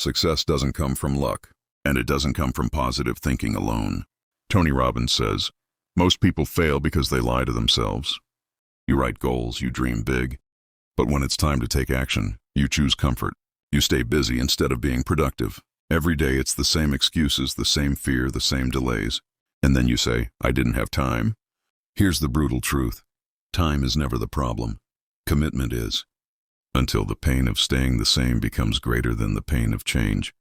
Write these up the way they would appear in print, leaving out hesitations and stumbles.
Success doesn't come from luck, and it doesn't come from positive thinking alone. Tony Robbins says, most people fail because they lie to themselves. You write goals, you dream big, but when it's time to take action, you choose comfort. You stay busy instead of being productive. Every day it's the same excuses, the same fear, the same delays. And then you say, I didn't have time. Here's the brutal truth. Time is never the problem. Commitment is. Until the pain of staying the same becomes greater than the pain of change,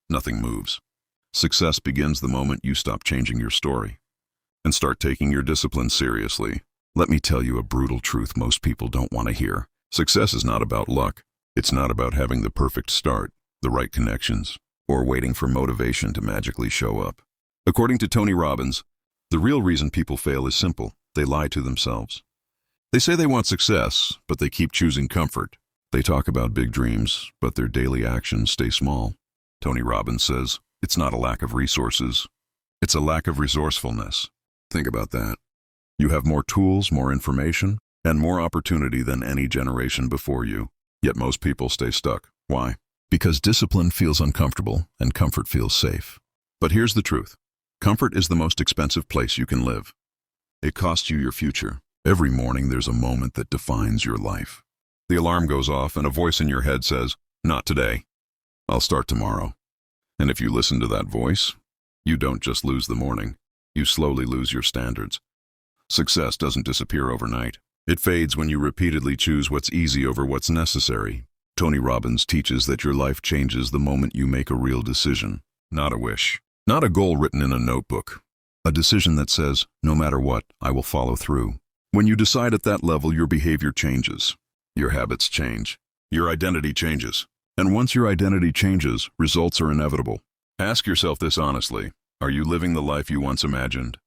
nothing moves. Success begins the moment you stop changing your story and start taking your discipline seriously. Let me tell you a brutal truth most people don't want to hear. Success is not about luck. It's not about having the perfect start, the right connections, or waiting for motivation to magically show up. According to Tony Robbins, the real reason people fail is simple. They lie to themselves. They say they want success, but they keep choosing comfort. They talk about big dreams, but their daily actions stay small. Tony Robbins says, it's not a lack of resources. It's a lack of resourcefulness. Think about that. You have more tools, more information, and more opportunity than any generation before you. Yet most people stay stuck. Why? Because discipline feels uncomfortable and comfort feels safe. But here's the truth. Comfort is the most expensive place you can live. It costs you your future. Every morning there's a moment that defines your life. The alarm goes off and a voice in your head says, not today. I'll start tomorrow. And if you listen to that voice, you don't just lose the morning. You slowly lose your standards. Success doesn't disappear overnight. It fades when you repeatedly choose what's easy over what's necessary. Tony Robbins teaches that your life changes the moment you make a real decision, not a wish. Not a goal written in a notebook. A decision that says, no matter what, I will follow through. When you decide at that level, your behavior changes. Your habits change. Your identity changes. And once your identity changes, results are inevitable. Ask yourself this honestly. Are you living the life you once imagined?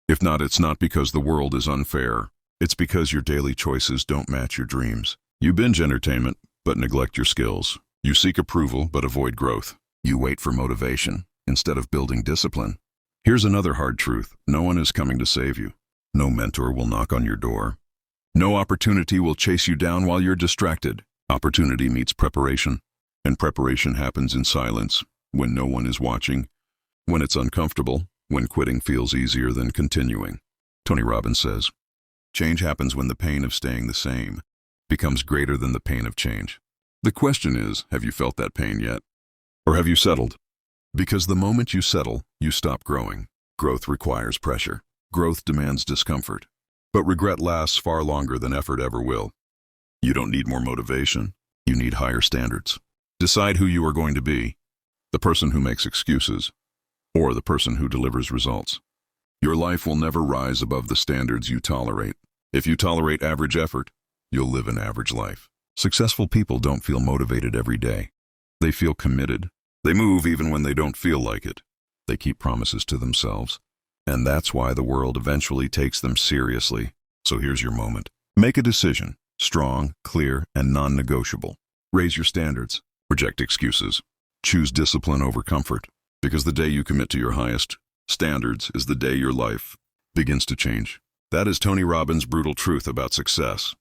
If not, it's not because the world is unfair. It's because your daily choices don't match your dreams. You binge entertainment, but neglect your skills. You seek approval, but avoid growth. You wait for motivation instead of building discipline. Here's another hard truth. No one is coming to save you. No mentor will knock on your door. No opportunity will chase you down while you're distracted. Opportunity meets preparation, and preparation happens in silence, when no one is watching, when it's uncomfortable, when quitting feels easier than continuing. Tony Robbins says, change happens when the pain of staying the same becomes greater than the pain of change. The question is, have you felt that pain yet? Or have you settled? Because the moment you settle, you stop growing. Growth requires pressure. Growth demands discomfort. But regret lasts far longer than effort ever will. You don't need more motivation. You need higher standards. Decide who you are going to be, the person who makes excuses, or the person who delivers results. Your life will never rise above the standards you tolerate. If you tolerate average effort, you'll live an average life. Successful people don't feel motivated every day. They feel committed. They move even when they don't feel like it. They keep promises to themselves. And that's why the world eventually takes them seriously. So here's your moment. Make a decision. Strong, clear, and non-negotiable. Raise your standards. Reject excuses. Choose discipline over comfort. Because the day you commit to your highest standards is the day your life begins to change. That is Tony Robbins' brutal truth about success.